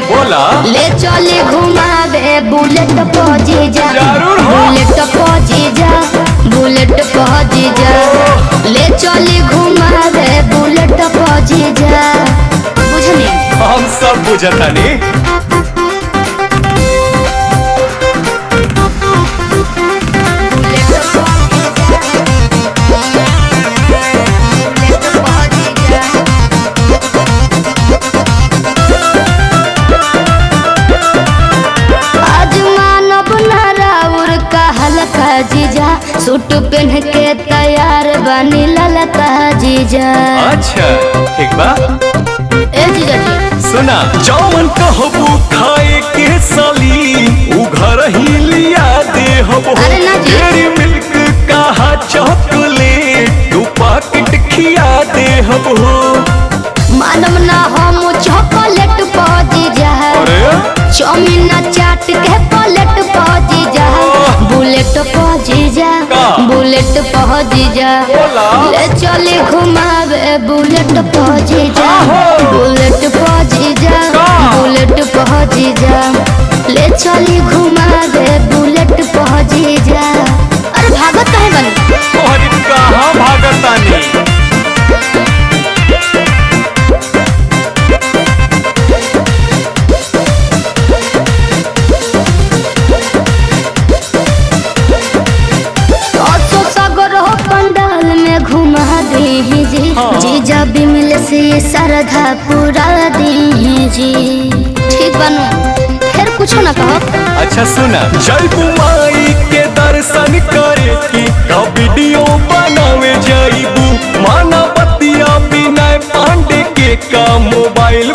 बोला ले चले घुमावे बुलेट पे जीजा, जरूर हो। बुलेट पे जीजा, बुलेट पे जीजा, ले चले घुमावे बुलेट पे जीजा। बुझनी हम सब बुझतानी। जीजा सूट पहन के तैयार बनी ललका जीजा। अच्छा ठीक बा। ए जीजा जी सुना जौन कहबू खाए के साली उ घर ही लिया दे हबो। अरे ना जी। डेयरी मिल्क कहा चॉकलेट दो पैकेट खिया दे हबो। मानम ना हम चॉकलेट पा जीजा, अरे चाउमीन चाट के प्लेट पा जीजा, बुलेट पा जीजा, बुलेट पा जीजा, बोला। ले चले घुमावे बुलेट पा जीजा, बुलेट पा जीजा, बुलेट पा जीजा, ले चले घुमावे बुलेट पा जीजा। अरे भागत काहे बनी? तोहरी कहाँ भागतानी। जीजा बिमल से सरधा पूरा जी। ठीक बनू फिर कुछ ना कहो। अच्छा सुना जयबू माई के दर्शन करे की का वीडियो बनावे जाइबू। माना बतिया बिना पांडे के का मोबाइल